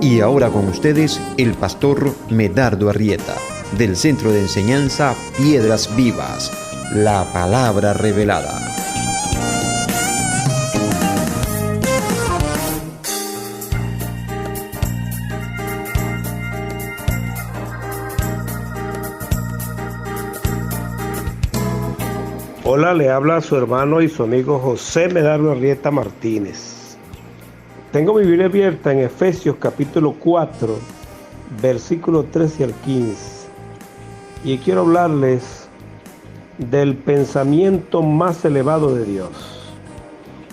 Y ahora con ustedes el pastor Medardo Arrieta, del Centro de Enseñanza Piedras Vivas, la palabra revelada. Hola, le habla su hermano y su amigo José Medardo Arrieta Martínez. Tengo mi Biblia abierta en Efesios capítulo 4, versículo 13 al 15. Y quiero hablarles del pensamiento más elevado de Dios.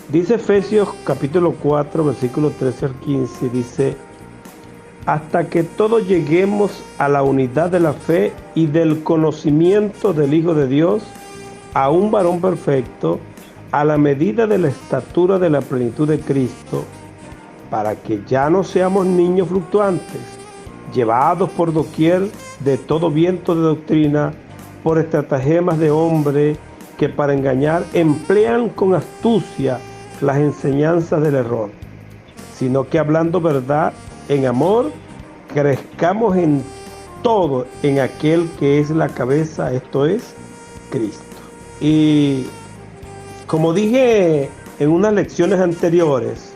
Dice Efesios capítulo 4, versículo 13 al 15, dice: hasta que todos lleguemos a la unidad de la fe y del conocimiento del Hijo de Dios, a un varón perfecto, a la medida de la estatura de la plenitud de Cristo, para que ya no seamos niños fluctuantes, llevados por doquier de todo viento de doctrina, por estratagemas de hombre que para engañar emplean con astucia las enseñanzas del error, sino que hablando verdad en amor, crezcamos en todo en aquel que es la cabeza, esto es Cristo. Y como dije en unas lecciones anteriores,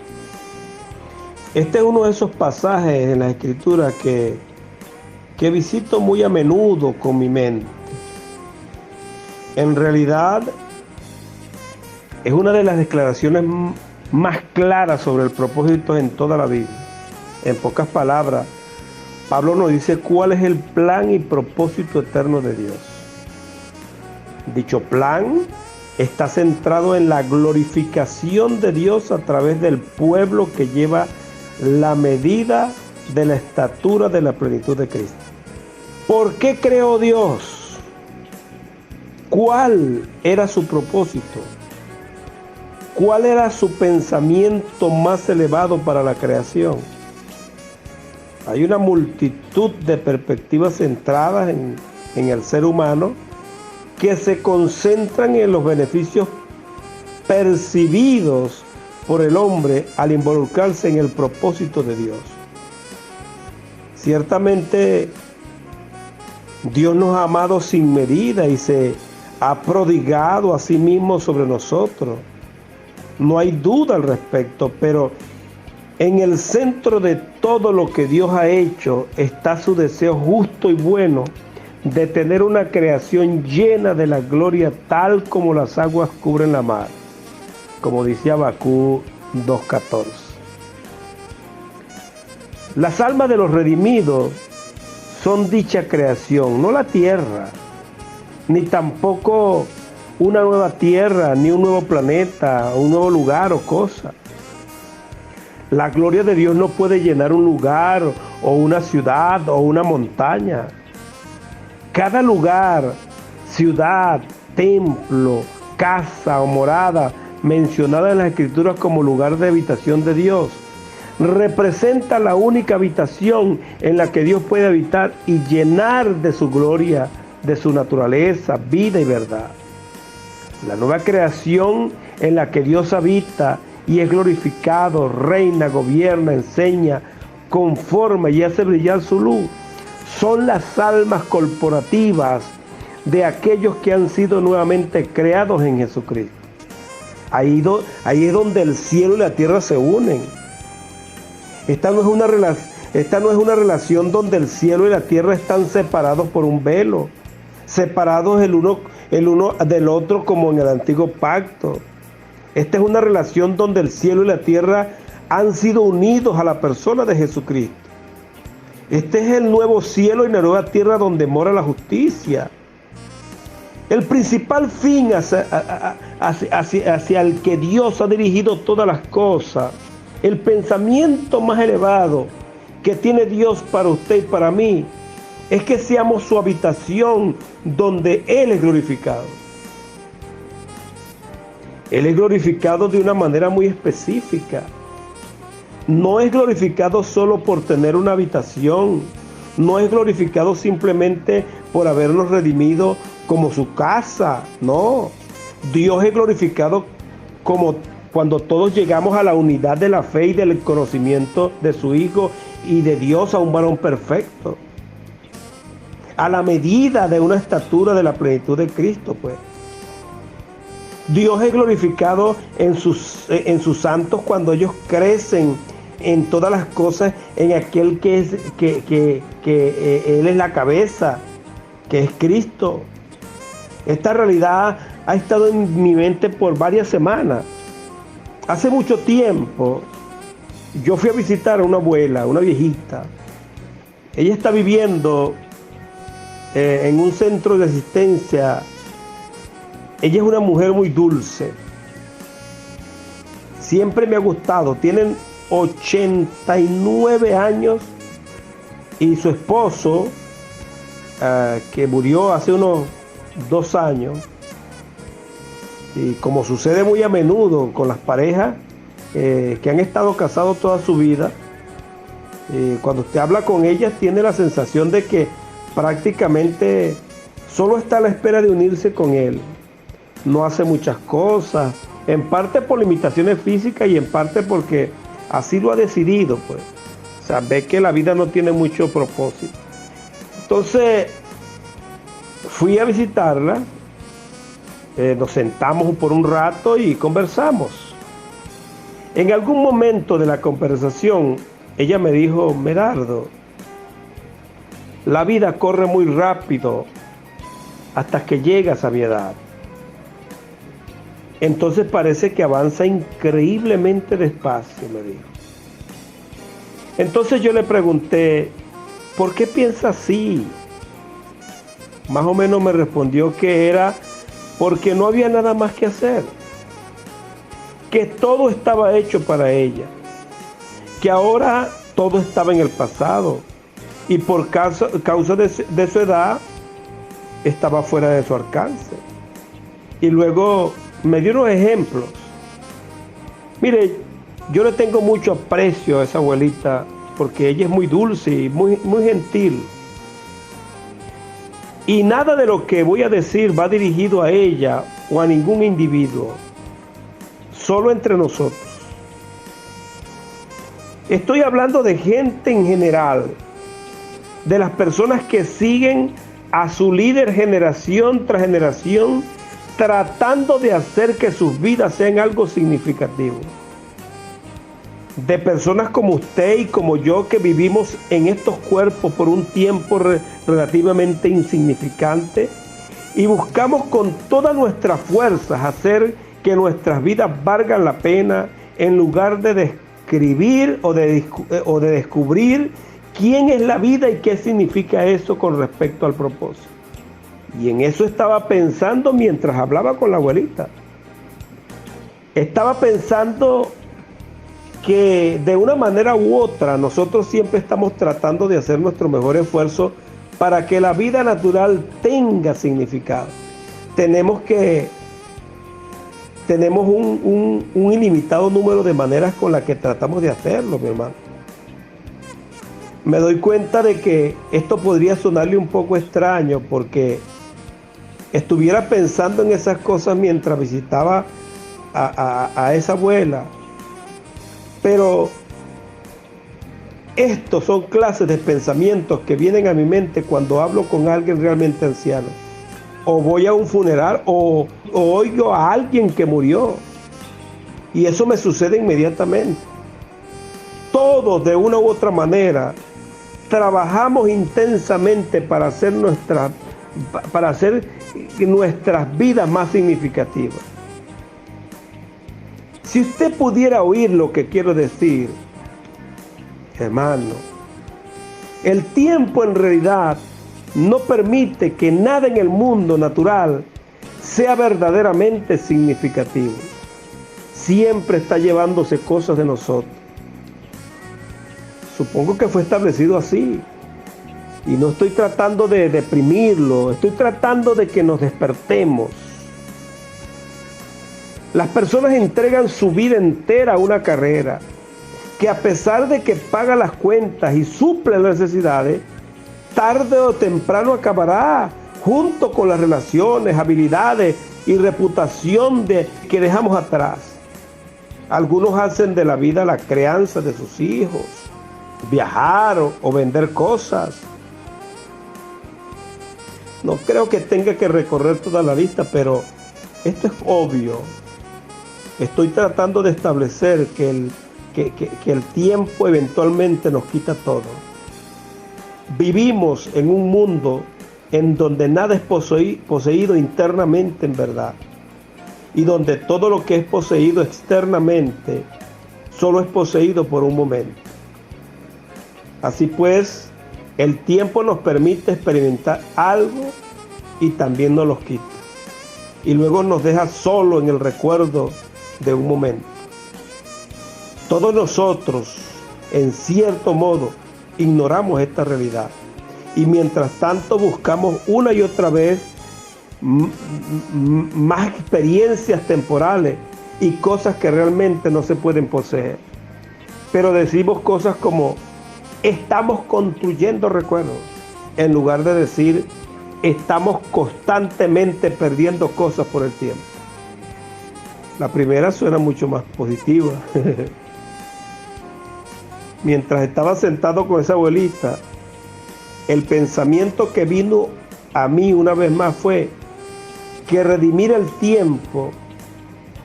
este es uno de esos pasajes en la Escritura que visito muy a menudo con mi mente. En realidad, es una de las declaraciones más claras sobre el propósito en toda la Biblia. En pocas palabras, Pablo nos dice cuál es el plan y propósito eterno de Dios. Dicho plan está centrado en la glorificación de Dios a través del pueblo que lleva la medida de la estatura de la plenitud de Cristo. ¿Por qué creó Dios? ¿Cuál era su propósito? ¿Cuál era su pensamiento más elevado para la creación? Hay una multitud de perspectivas centradas en el ser humano que se concentran en los beneficios percibidos por el hombre al involucrarse en el propósito de Dios. Ciertamente, Dios nos ha amado sin medida y se ha prodigado a sí mismo sobre nosotros. No hay duda al respecto, pero en el centro de todo lo que Dios ha hecho está su deseo justo y bueno de tener una creación llena de la gloria tal como las aguas cubren la mar, como dice Habacuc 2:14. Las almas de los redimidos son dicha creación, no la tierra, ni tampoco una nueva tierra, ni un nuevo planeta, un nuevo lugar o cosa. La gloria de Dios no puede llenar un lugar o una ciudad o una montaña. Cada lugar, ciudad, templo, casa o morada mencionada en las Escrituras como lugar de habitación de Dios, representa la única habitación en la que Dios puede habitar y llenar de su gloria, de su naturaleza, vida y verdad. La nueva creación en la que Dios habita y es glorificado, reina, gobierna, enseña, conforma y hace brillar su luz, son las almas corporativas de aquellos que han sido nuevamente creados en Jesucristo. Ahí es donde el cielo y la tierra se unen. Esta no es una relación donde el cielo y la tierra están separados por un velo, separados el uno del otro como en el antiguo pacto. Esta es una relación donde el cielo y la tierra han sido unidos a la persona de Jesucristo. Este es el nuevo cielo y la nueva tierra donde mora la justicia. El principal fin hacia el que Dios ha dirigido todas las cosas, el pensamiento más elevado que tiene Dios para usted y para mí, es que seamos su habitación donde Él es glorificado. Él es glorificado de una manera muy específica. No es glorificado solo por tener una habitación. No es glorificado simplemente por habernos redimido como su casa. No. Dios es glorificado como cuando todos llegamos a la unidad de la fe y del conocimiento de su Hijo y de Dios a un varón perfecto, a la medida de una estatura de la plenitud de Cristo, pues. Dios es glorificado en sus santos cuando ellos crecen en todas las cosas, en aquel que Él es la cabeza, que es Cristo. Esta realidad ha estado en mi mente por varias semanas. Hace mucho tiempo yo fui a visitar a una abuela, una viejita. Ella está viviendo en un centro de asistencia. Ella es una mujer muy dulce. Siempre me ha gustado. Tienen 89 años y su esposo, que murió hace unos 2 años, y como sucede muy a menudo con las parejas que han estado casados toda su vida, cuando usted habla con ellas tiene la sensación de que prácticamente solo está a la espera de unirse con él. No hace muchas cosas, en parte por limitaciones físicas y en parte porque así lo ha decidido, pues. O sea, ve que la vida no tiene mucho propósito. Entonces, fui a visitarla, nos sentamos por un rato y conversamos. En algún momento de la conversación, ella me dijo: Medardo, la vida corre muy rápido hasta que llegas a mi edad. Entonces parece que avanza increíblemente despacio, me dijo. Entonces yo le pregunté: ¿por qué piensa así? Más o menos me respondió que era porque no había nada más que hacer, que todo estaba hecho para ella, que ahora todo estaba en el pasado y por causa de su edad estaba fuera de su alcance. Y luego me dio unos ejemplos. Mire, yo le tengo mucho aprecio a esa abuelita porque ella es muy dulce y muy gentil. Y nada de lo que voy a decir va dirigido a ella o a ningún individuo, solo entre nosotros. Estoy hablando de gente en general, de las personas que siguen a su líder generación tras generación, tratando de hacer que sus vidas sean algo significativo. De personas como usted y como yo que vivimos en estos cuerpos por un tiempo relativamente insignificante y buscamos con todas nuestras fuerzas hacer que nuestras vidas valgan la pena en lugar de describir o de descubrir quién es la vida y qué significa eso con respecto al propósito. Y en eso estaba pensando mientras hablaba con la abuelita. Estaba pensando que de una manera u otra nosotros siempre estamos tratando de hacer nuestro mejor esfuerzo para que la vida natural tenga significado. Tenemos un ilimitado número de maneras con las que tratamos de hacerlo, mi hermano. Me doy cuenta de que esto podría sonarle un poco extraño porque estuviera pensando en esas cosas mientras visitaba a esa abuela. Pero estos son clases de pensamientos que vienen a mi mente cuando hablo con alguien realmente anciano. O voy a un funeral o oigo a alguien que murió. Y eso me sucede inmediatamente. Todos de una u otra manera trabajamos intensamente para hacer nuestras vidas más significativas. Si usted pudiera oír lo que quiero decir, hermano, el tiempo en realidad no permite que nada en el mundo natural sea verdaderamente significativo. Siempre está llevándose cosas de nosotros. Supongo que fue establecido así. Y no estoy tratando de deprimirlo, estoy tratando de que nos despertemos. Las personas entregan su vida entera a una carrera que, a pesar de que paga las cuentas y suple las necesidades, tarde o temprano acabará junto con las relaciones, habilidades y reputación que dejamos atrás. Algunos hacen de la vida la crianza de sus hijos, viajar o vender cosas. No creo que tenga que recorrer toda la lista, pero esto es obvio. Estoy tratando de establecer que el tiempo eventualmente nos quita todo. Vivimos en un mundo en donde nada es poseído internamente en verdad, y donde todo lo que es poseído externamente solo es poseído por un momento. Así pues, el tiempo nos permite experimentar algo y también nos los quita. Y luego nos deja solo en el recuerdo de un momento. Todos nosotros, en cierto modo, ignoramos esta realidad. Y mientras tanto buscamos una y otra vez más experiencias temporales y cosas que realmente no se pueden poseer. Pero decimos cosas como: estamos construyendo recuerdos, en lugar de decir: estamos constantemente perdiendo cosas por el tiempo. La primera suena mucho más positiva. Mientras estaba sentado con esa abuelita, el pensamiento que vino a mí una vez más fue que redimir el tiempo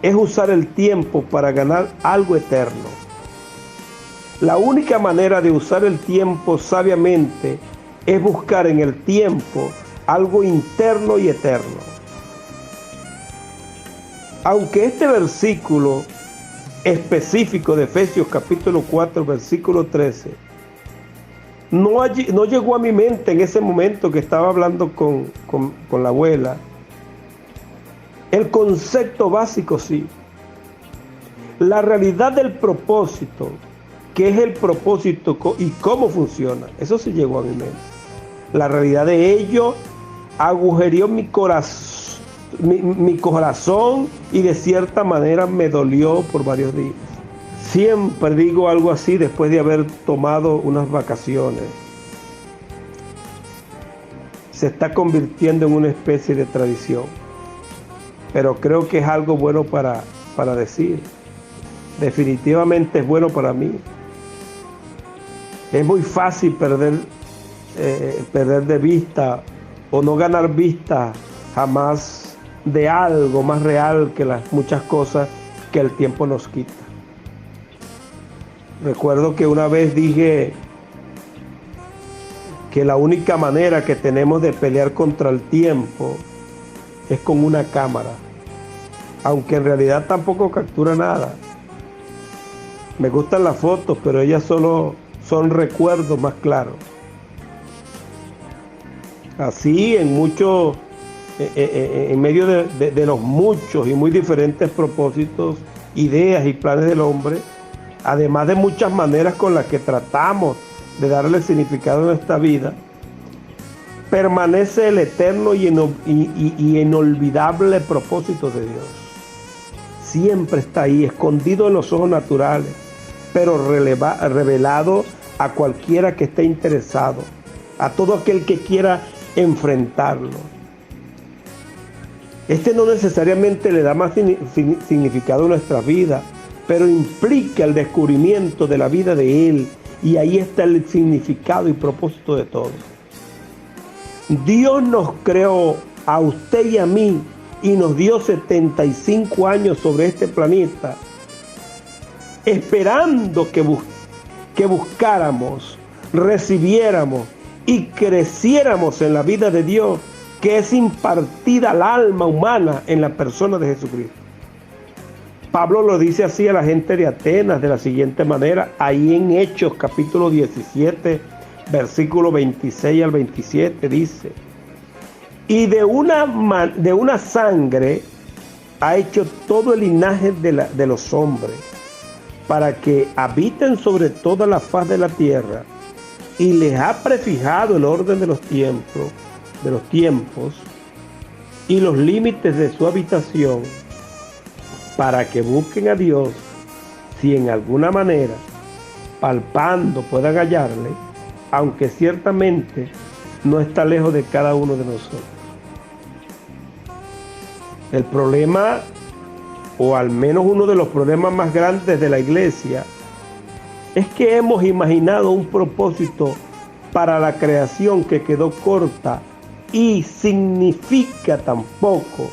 es usar el tiempo para ganar algo eterno. La única manera de usar el tiempo sabiamente es buscar en el tiempo algo interno y eterno. Aunque este versículo específico de Efesios capítulo 4, versículo 13, no llegó a mi mente en ese momento que estaba hablando con la abuela, el concepto básico sí. La realidad del propósito, qué es el propósito y cómo funciona, eso sí llegó a mi mente. La realidad de ello agujereó mi corazón y de cierta manera me dolió por varios días. Siempre digo algo así después de haber tomado unas vacaciones. Se está convirtiendo en una especie de tradición, pero creo que es algo bueno para decir. Definitivamente es bueno para mí. Es muy fácil perder de vista o no ganar vista jamás de algo más real que las muchas cosas que el tiempo nos quita. Recuerdo que una vez dije que la única manera que tenemos de pelear contra el tiempo es con una cámara, aunque en realidad tampoco captura nada. Me gustan las fotos, pero ellas solo son recuerdos más claros. Así en medio de los muchos y muy diferentes propósitos, ideas y planes del hombre, además de muchas maneras con las que tratamos de darle significado a nuestra vida, permanece el eterno y inolvidable propósito de Dios. Siempre está ahí, escondido en los ojos naturales, pero revelado a cualquiera que esté interesado, a todo aquel que quiera enfrentarlo. Este no necesariamente le da más significado a nuestra vida, pero implica el descubrimiento de la vida de Él, y ahí está el significado y propósito de todo. Dios nos creó a usted y a mí y nos dio 75 años sobre este planeta, esperando que buscáramos, recibiéramos y creciéramos en la vida de Dios, que es impartida al alma humana en la persona de Jesucristo. Pablo lo dice así a la gente de Atenas de la siguiente manera, ahí en Hechos capítulo 17, versículo 26 al 27, dice: y de una sangre ha hecho todo el linaje de los hombres, para que habiten sobre toda la faz de la tierra, y les ha prefijado el orden de los tiempos y los límites de su habitación, para que busquen a Dios, si en alguna manera, palpando, puedan hallarle, aunque ciertamente no está lejos de cada uno de nosotros. El problema, o al menos uno de los problemas más grandes de la iglesia, es que hemos imaginado un propósito para la creación que quedó corta y significa tampoco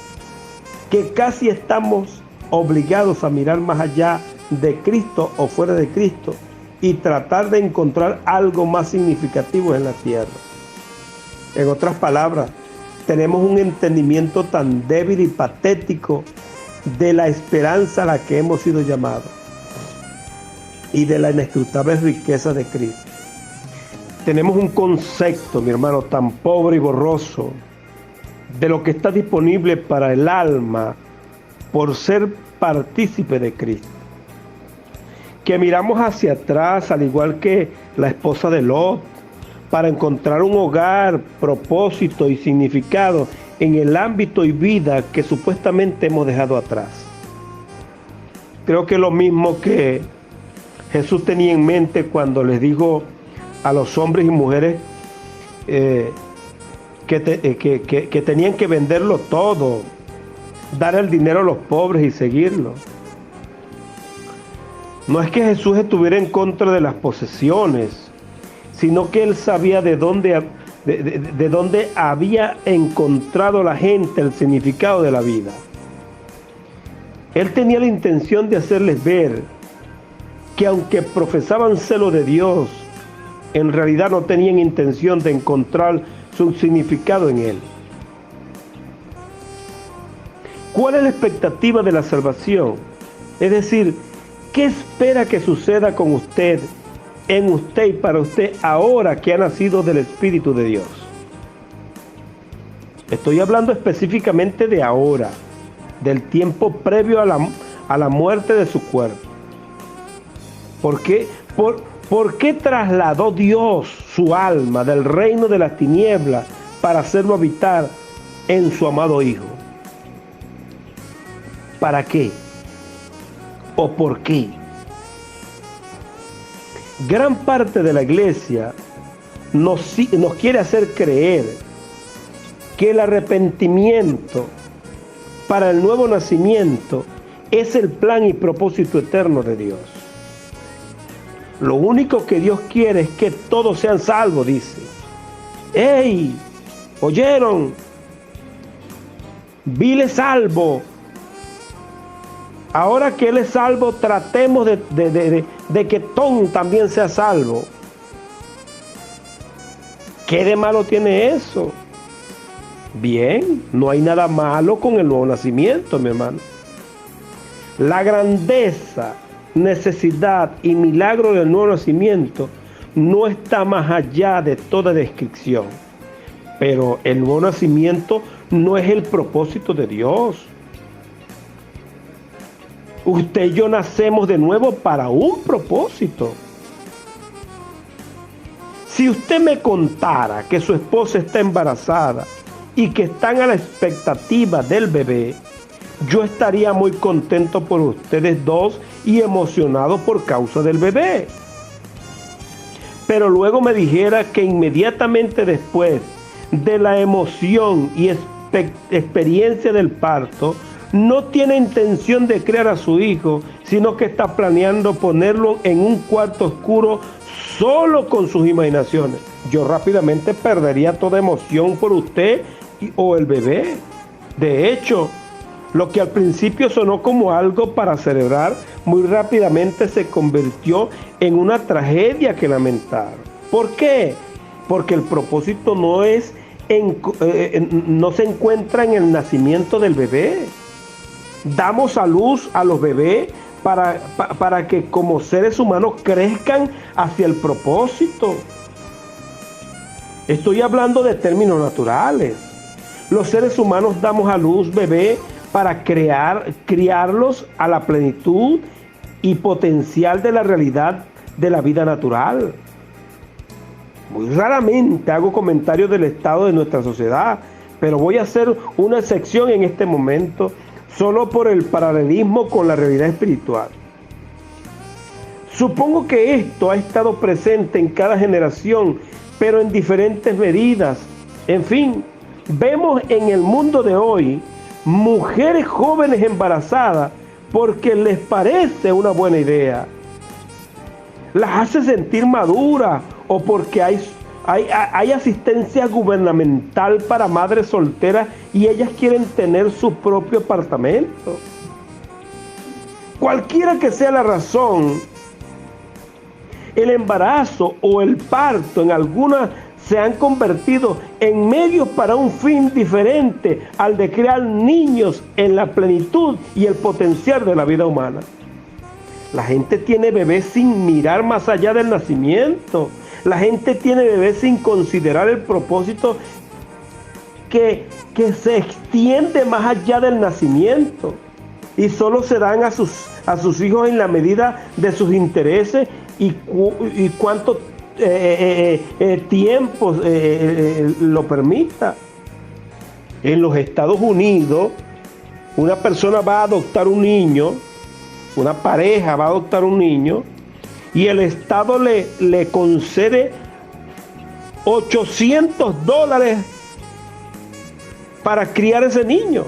que casi estamos obligados a mirar más allá de Cristo o fuera de Cristo y tratar de encontrar algo más significativo en la tierra. En otras palabras, tenemos un entendimiento tan débil y patético de la esperanza a la que hemos sido llamados y de la inescrutable riqueza de Cristo. Tenemos un concepto, mi hermano, tan pobre y borroso de lo que está disponible para el alma por ser partícipe de Cristo, que miramos hacia atrás, al igual que la esposa de Lot, para encontrar un hogar, propósito y significado en el ámbito y vida que supuestamente hemos dejado atrás. Creo que es lo mismo que Jesús tenía en mente cuando les dijo a los hombres y mujeres que tenían que venderlo todo, dar el dinero a los pobres y seguirlo. No es que Jesús estuviera en contra de las posesiones, sino que él sabía de dónde había encontrado la gente el significado de la vida. Él tenía la intención de hacerles ver que aunque profesaban celo de Dios, en realidad no tenían intención de encontrar su significado en Él. ¿Cuál es la expectativa de la salvación? Es decir, ¿qué espera que suceda con usted, en usted y para usted ahora que ha nacido del Espíritu de Dios? Estoy hablando específicamente de ahora, del tiempo previo a la muerte de su cuerpo. ¿Por qué? ¿Por qué trasladó Dios su alma del reino de las tinieblas para hacerlo habitar en su amado Hijo? ¿Para qué? ¿O por qué? Gran parte de la iglesia nos quiere hacer creer que el arrepentimiento para el nuevo nacimiento es el plan y propósito eterno de Dios. Lo único que Dios quiere es que todos sean salvos, dice. ¡Ey! ¿Oyeron? Vile salvo. Ahora que Él es salvo, tratemos de que Tom también sea salvo. ¿Qué de malo tiene eso? Bien, no hay nada malo con el nuevo nacimiento, mi hermano. La grandeza, necesidad y milagro del nuevo nacimiento no está más allá de toda descripción. Pero el nuevo nacimiento no es el propósito de Dios. Usted y yo nacemos de nuevo para un propósito. Si usted me contara que su esposa está embarazada y que están a la expectativa del bebé, yo estaría muy contento por ustedes dos y emocionado por causa del bebé. Pero luego me dijera que inmediatamente después de la emoción y experiencia del parto, no tiene intención de criar a su hijo, sino que está planeando ponerlo en un cuarto oscuro solo con sus imaginaciones. Yo rápidamente perdería toda emoción por usted o el bebé. De hecho, lo que al principio sonó como algo para celebrar, muy rápidamente se convirtió en una tragedia que lamentar. ¿Por qué? Porque el propósito no se encuentra en el nacimiento del bebé. Damos a luz a los bebés para que como seres humanos crezcan hacia el propósito. Estoy hablando de términos naturales. Los seres humanos damos a luz bebés para criarlos a la plenitud y potencial de la realidad de la vida natural. Muy raramente hago comentarios del estado de nuestra sociedad, pero voy a hacer una excepción en este momento, solo por el paralelismo con la realidad espiritual. Supongo que esto ha estado presente en cada generación, pero en diferentes medidas. En fin, vemos en el mundo de hoy mujeres jóvenes embarazadas porque les parece una buena idea. las hace sentir maduras o porque hay asistencia gubernamental para madres solteras y ellas quieren tener su propio apartamento. Cualquiera que sea la razón, el embarazo o el parto en algunas se han convertido en medios para un fin diferente al de crear niños en la plenitud y el potencial de la vida humana. La gente tiene bebés sin mirar más allá del nacimiento. La gente tiene bebés sin considerar el propósito que se extiende más allá del nacimiento. Y solo se dan a sus hijos en la medida de sus intereses y cuánto tiempo lo permita. En los Estados Unidos, una persona va a adoptar un niño, una pareja va a adoptar un niño, y el Estado le concede $800 para criar ese niño.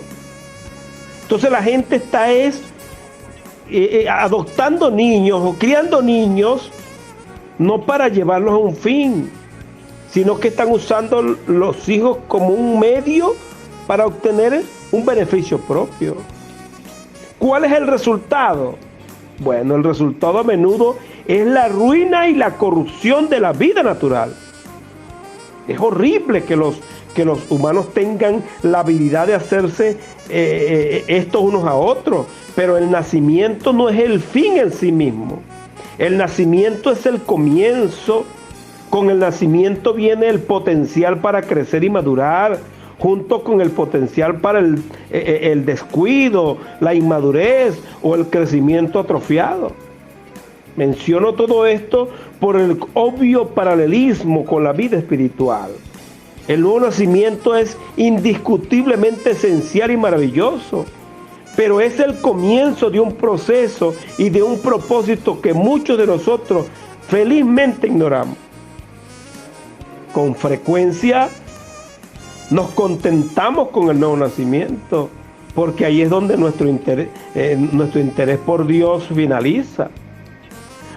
Entonces la gente está adoptando niños o criando niños no para llevarlos a un fin, sino que están usando los hijos como un medio para obtener un beneficio propio. ¿Cuál es el resultado? Bueno, el resultado a menudo es la ruina y la corrupción de la vida natural. Es horrible que los humanos tengan la habilidad de hacerse estos unos a otros, pero el nacimiento no es el fin en sí mismo. El nacimiento es el comienzo. Con el nacimiento viene el potencial para crecer y madurar, junto con el potencial para el descuido, la inmadurez o el crecimiento atrofiado. Menciono todo esto por el obvio paralelismo con la vida espiritual. El nuevo nacimiento es indiscutiblemente esencial y maravilloso, pero es el comienzo de un proceso y de un propósito que muchos de nosotros felizmente ignoramos. Con frecuencia nos contentamos con el nuevo nacimiento, porque ahí es donde nuestro interés por Dios finaliza.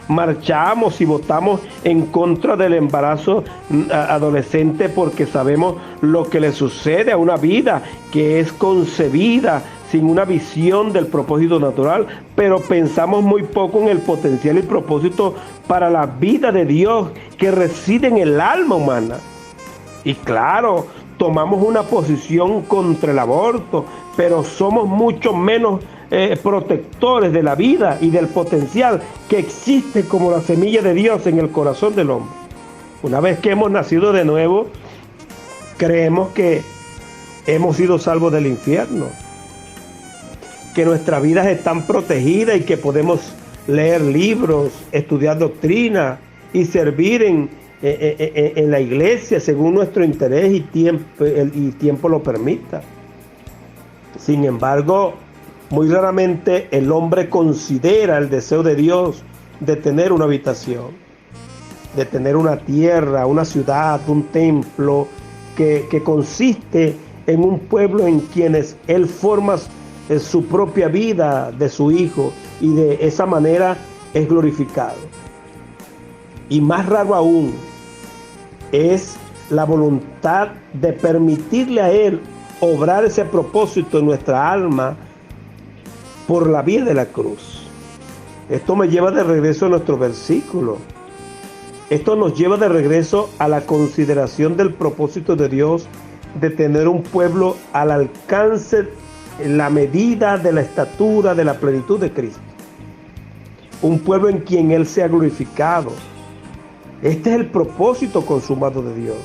Marchamos y votamos en contra del embarazo adolescente porque sabemos lo que le sucede a una vida que es concebida sin una visión del propósito natural, pero pensamos muy poco en el potencial y propósito para la vida de Dios que reside en el alma humana. Y claro, tomamos una posición contra el aborto, pero somos mucho menos protectores de la vida y del potencial que existe como la semilla de Dios en el corazón del hombre. Una vez que hemos nacido de nuevo, creemos que hemos sido salvos del infierno, que nuestras vidas están protegidas y que podemos leer libros, estudiar doctrina y servir en la iglesia según nuestro interés y tiempo lo permita. Sin embargo, muy raramente el hombre considera el deseo de Dios de tener una habitación, de tener una tierra, una ciudad, un templo, que consiste en un pueblo en quienes Él forma su propia vida de su Hijo y de esa manera es glorificado. Y más raro aún es la voluntad de permitirle a Él obrar ese propósito en nuestra alma por la vía de la cruz. Esto me lleva de regreso a nuestro versículo. Esto nos lleva de regreso a la consideración del propósito de Dios de tener un pueblo al alcance, en la medida de la estatura de la plenitud de Cristo. Un pueblo en quien Él sea glorificado. Este es el propósito consumado de Dios.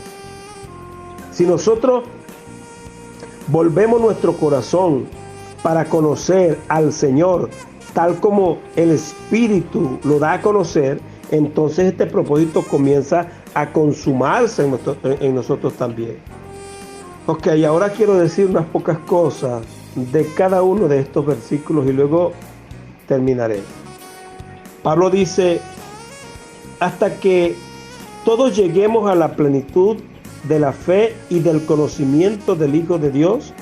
Si nosotros volvemos nuestro corazón para conocer al Señor tal como el Espíritu lo da a conocer, entonces este propósito comienza a consumarse en nosotros también. Ok, ahora quiero decir unas pocas cosas de cada uno de estos versículos y luego terminaré. Pablo dice, hasta que todos lleguemos a la plenitud de la fe y del conocimiento del Hijo de Dios,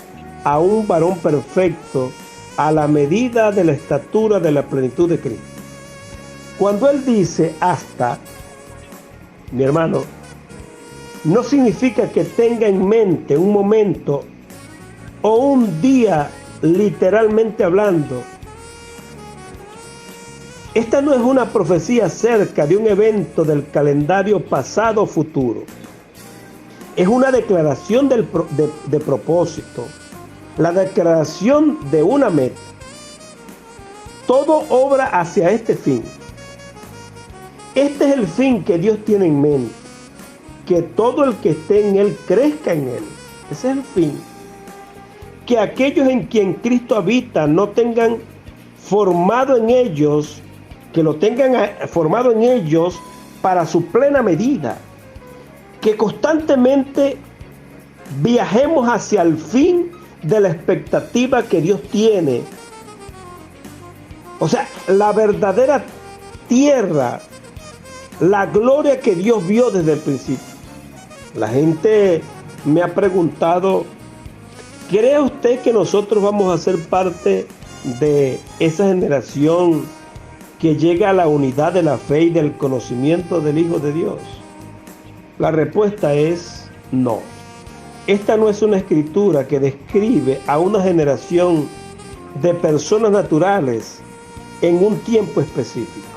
a un varón perfecto, a la medida de la estatura de la plenitud de Cristo. Cuando él dice hasta, mi hermano, no significa que tenga en mente un momento o un día literalmente hablando. Esta no es una profecía acerca de un evento del calendario pasado o futuro. Es una declaración de propósito, la declaración de una meta. Todo obra hacia este fin. Este es el fin que Dios tiene en mente, que todo el que esté en Él crezca en Él. Ese es el fin. Que aquellos en quien Cristo habita no tengan formado en ellos, que lo tengan formado en ellos para su plena medida. Que constantemente viajemos hacia el fin de la expectativa que Dios tiene. O sea, la verdadera tierra, la gloria que Dios vio desde el principio. La gente me ha preguntado, ¿cree usted que nosotros vamos a ser parte de esa generación que llega a la unidad de la fe y del conocimiento del Hijo de Dios? La respuesta es no. Esta no es una escritura que describe a una generación de personas naturales en un tiempo específico.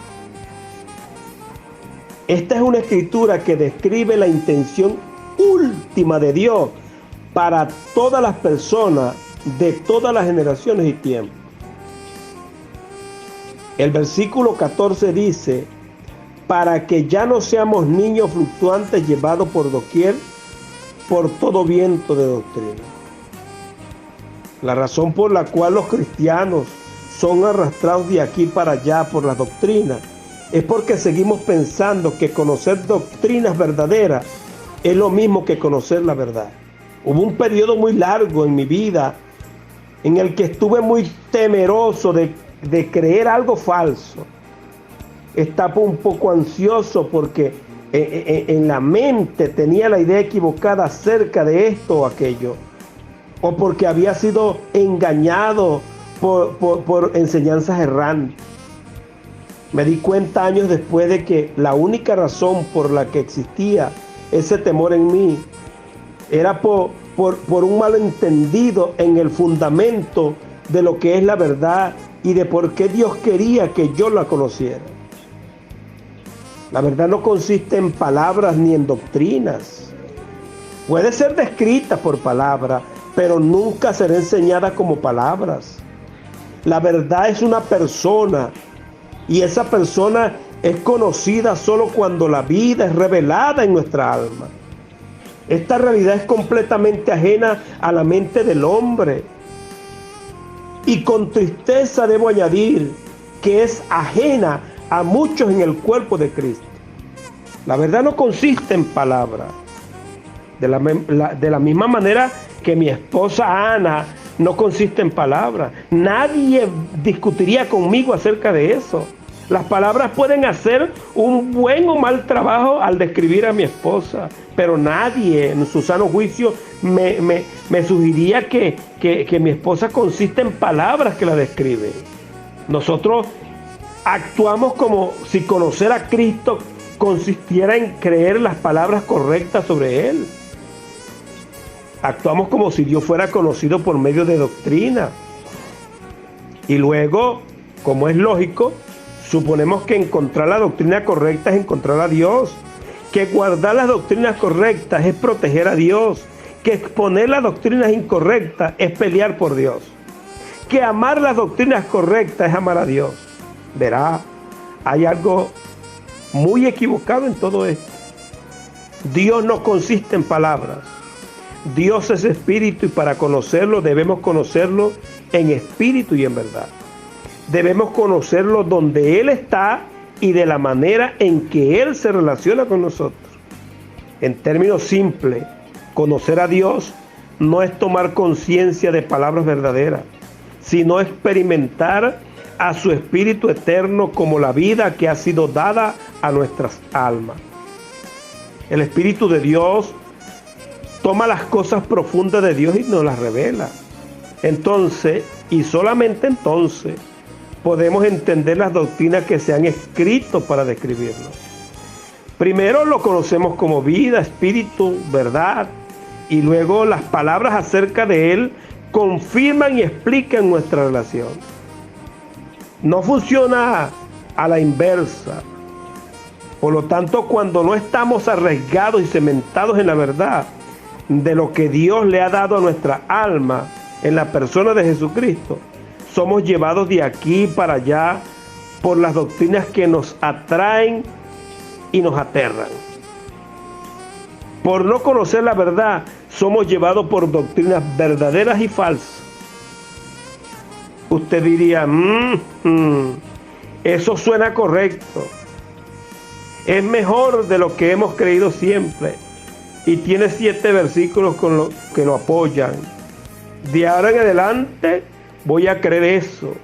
Esta es una escritura que describe la intención última de Dios para todas las personas de todas las generaciones y tiempos. El versículo 14 dice, para que ya no seamos niños fluctuantes llevados por doquier, por todo viento de doctrina. La razón por la cual los cristianos son arrastrados de aquí para allá por las doctrinas es porque seguimos pensando que conocer doctrinas verdaderas es lo mismo que conocer la verdad. Hubo un periodo muy largo en mi vida en el que estuve muy temeroso de creer algo falso. Estaba un poco ansioso porque en la mente tenía la idea equivocada acerca de esto o aquello, o porque había sido engañado por enseñanzas errantes. Me di cuenta años después de que la única razón por la que existía ese temor en mí era por un malentendido en el fundamento de lo que es la verdad y de por qué Dios quería que yo la conociera. La verdad no consiste en palabras ni en doctrinas. Puede ser descrita por palabras, pero nunca será enseñada como palabras. La verdad es una persona, y esa persona es conocida solo cuando la vida es revelada en nuestra alma. Esta realidad es completamente ajena a la mente del hombre. Y con tristeza debo añadir que es ajena a muchos en el cuerpo de Cristo. La verdad no consiste en palabras. De la misma manera que mi esposa Ana no consiste en palabras. Nadie discutiría conmigo acerca de eso. Las palabras pueden hacer un buen o mal trabajo al describir a mi esposa, pero nadie en su sano juicio me sugeriría que mi esposa consiste en palabras que la describen. Nosotros actuamos como si conocer a Cristo consistiera en creer las palabras correctas sobre Él. Actuamos como si Dios fuera conocido por medio de doctrina. Y luego, como es lógico, suponemos que encontrar la doctrina correcta es encontrar a Dios, que guardar las doctrinas correctas es proteger a Dios, que exponer las doctrinas incorrectas es pelear por Dios, que amar las doctrinas correctas es amar a Dios. Verá, hay algo muy equivocado en todo esto. Dios no consiste en palabras. Dios es espíritu y para conocerlo debemos conocerlo en espíritu y en verdad. Debemos conocerlo donde Él está y de la manera en que Él se relaciona con nosotros. En términos simples, conocer a Dios no es tomar conciencia de palabras verdaderas, sino experimentar a su Espíritu eterno como la vida que ha sido dada a nuestras almas. El Espíritu de Dios toma las cosas profundas de Dios y nos las revela. Entonces, y solamente entonces, podemos entender las doctrinas que se han escrito para describirlo. Primero lo conocemos como vida, espíritu, verdad, y luego las palabras acerca de él confirman y explican nuestra relación. No funciona a la inversa. Por lo tanto, cuando no estamos arraigados y cementados en la verdad de lo que Dios le ha dado a nuestra alma en la persona de Jesucristo, somos llevados de aquí para allá por las doctrinas que nos atraen y nos aterran. Por no conocer la verdad, somos llevados por doctrinas verdaderas y falsas. Usted diría, eso suena correcto. Es mejor de lo que hemos creído siempre. Y tiene 7 versículos que lo apoyan. De ahora en adelante voy a creer eso.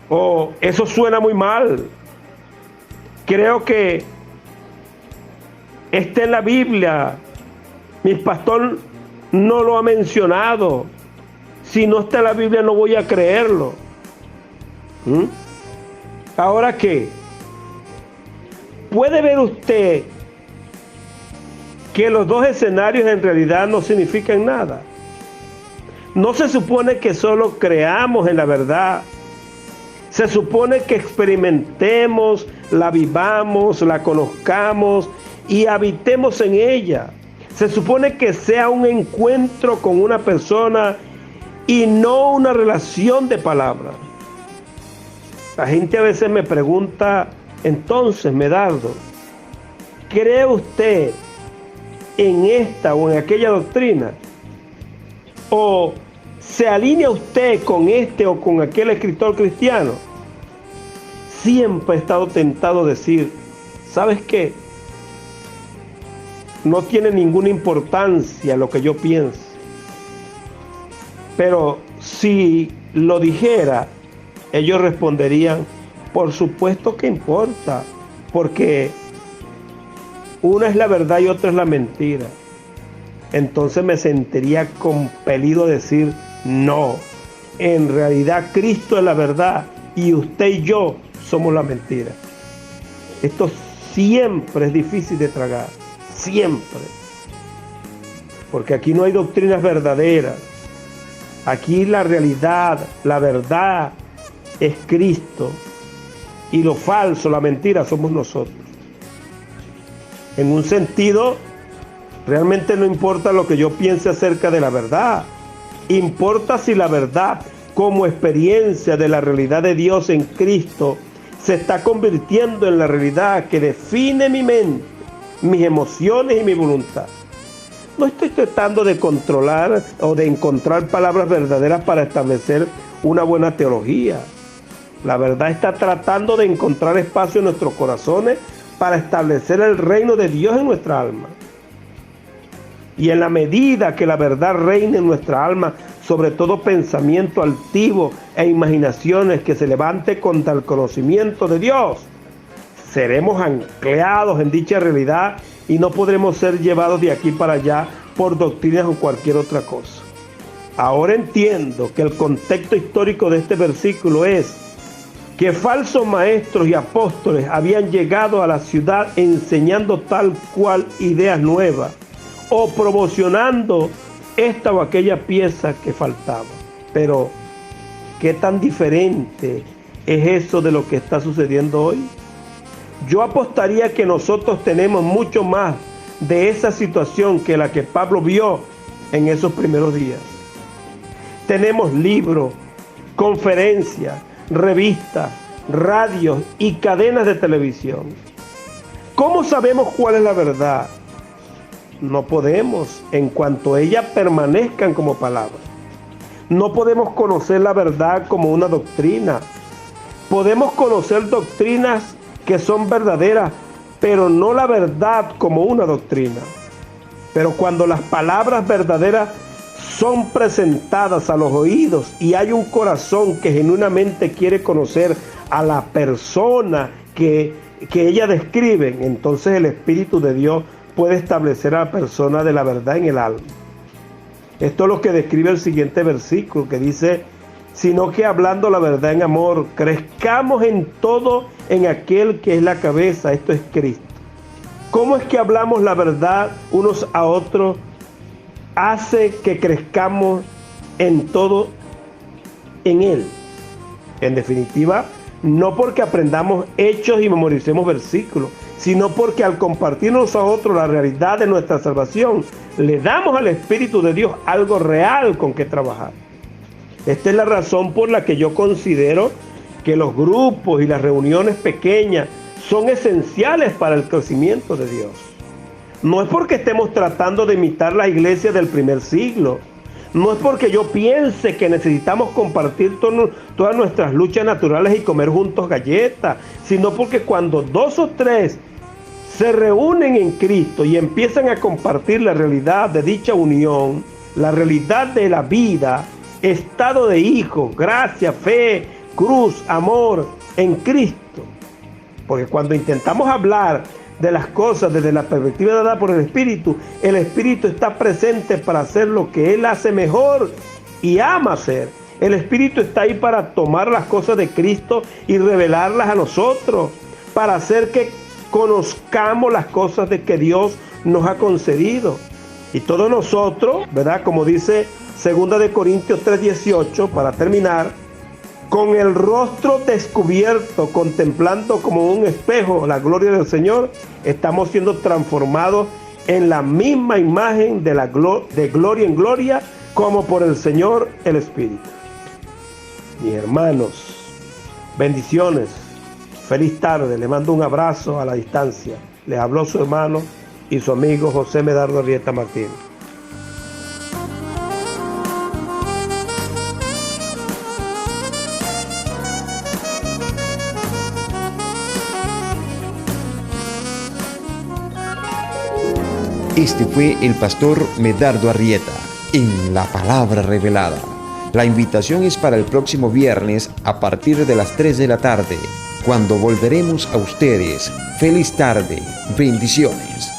O eso suena muy mal. Creo que está en la Biblia. Mi pastor no lo ha mencionado. Si no está en la Biblia no voy a creerlo. ¿Ahora qué? ¿Puede ver usted que los dos escenarios en realidad no significan nada? No se supone que solo creamos en la verdad. Se supone que experimentemos, la vivamos, la conozcamos y habitemos en ella. Se supone que sea un encuentro con una persona y no una relación de palabras. La gente a veces me pregunta, entonces, Medardo, ¿cree usted en esta o en aquella doctrina? ¿O se alinea usted con este o con aquel escritor cristiano? Siempre he estado tentado a decir, ¿sabes qué? No tiene ninguna importancia lo que yo piense. Pero si lo dijera, ellos responderían, por supuesto que importa, porque una es la verdad y otra es la mentira. Entonces me sentiría compelido a decir, no, en realidad Cristo es la verdad y usted y yo somos la mentira. Esto siempre es difícil de tragar, siempre. Porque aquí no hay doctrinas verdaderas. Aquí la realidad, la verdad es Cristo. Y lo falso, la mentira, somos nosotros. En un sentido, realmente no importa lo que yo piense acerca de la verdad. Importa si la verdad, como experiencia de la realidad de Dios en Cristo, se está convirtiendo en la realidad que define mi mente, mis emociones y mi voluntad. No estoy tratando de controlar o de encontrar palabras verdaderas para establecer una buena teología. La verdad está tratando de encontrar espacio en nuestros corazones para establecer el reino de Dios en nuestra alma. Y en la medida que la verdad reine en nuestra alma, sobre todo pensamiento altivo e imaginaciones que se levante contra el conocimiento de Dios, seremos anclados en dicha realidad y no podremos ser llevados de aquí para allá por doctrinas o cualquier otra cosa. Ahora entiendo que el contexto histórico de este versículo es que falsos maestros y apóstoles habían llegado a la ciudad enseñando tal cual ideas nuevas o promocionando esta o aquella pieza que faltaba. Pero, ¿qué tan diferente es eso de lo que está sucediendo hoy? Yo apostaría que nosotros tenemos mucho más de esa situación que la que Pablo vio en esos primeros días. Tenemos libros, conferencias, revistas, radios y cadenas de televisión. ¿Cómo sabemos cuál es la verdad? No podemos, en cuanto ellas permanezcan como palabras. No podemos conocer la verdad como una doctrina. Podemos conocer doctrinas que son verdaderas, pero no la verdad como una doctrina. Pero cuando las palabras verdaderas son presentadas a los oídos y hay un corazón que genuinamente quiere conocer a la persona que ella describe, entonces el Espíritu de Dios puede establecer a la persona de la verdad en el alma. Esto es lo que describe el siguiente versículo, que dice sino que hablando la verdad en amor, crezcamos en todo en aquel que es la cabeza, esto es Cristo. ¿Cómo es que hablamos la verdad unos a otros? Hace que crezcamos en todo en Él. En definitiva, no porque aprendamos hechos y memoricemos versículos, sino porque al compartirnos a otros la realidad de nuestra salvación, le damos al Espíritu de Dios algo real con que trabajar. Esta es la razón por la que yo considero que los grupos y las reuniones pequeñas son esenciales para el crecimiento de Dios. No es porque estemos tratando de imitar la iglesia del primer siglo. No es porque yo piense que necesitamos compartir todas nuestras luchas naturales y comer juntos galletas, sino porque cuando 2 o 3 se reúnen en Cristo y empiezan a compartir la realidad de dicha unión, la realidad de la vida, estado de hijo, gracia, fe, cruz, amor en Cristo. Porque cuando intentamos hablar de las cosas desde la perspectiva dada por el Espíritu está presente para hacer lo que Él hace mejor y ama hacer. El Espíritu está ahí para tomar las cosas de Cristo y revelarlas a nosotros, para hacer que conozcamos las cosas de que Dios nos ha concedido. Y todos nosotros, ¿verdad? Como dice 2 Corintios 3:18, para terminar, con el rostro descubierto, contemplando como un espejo la gloria del Señor, estamos siendo transformados en la misma imagen de gloria en gloria, como por el Señor el Espíritu. Mis hermanos, bendiciones, feliz tarde, le mando un abrazo a la distancia. Les habló su hermano y su amigo José Medardo Arrieta Martínez. Este fue el pastor Medardo Arrieta en La Palabra Revelada. La invitación es para el próximo viernes a partir de las 3 de la tarde, cuando volveremos a ustedes. Feliz tarde, bendiciones.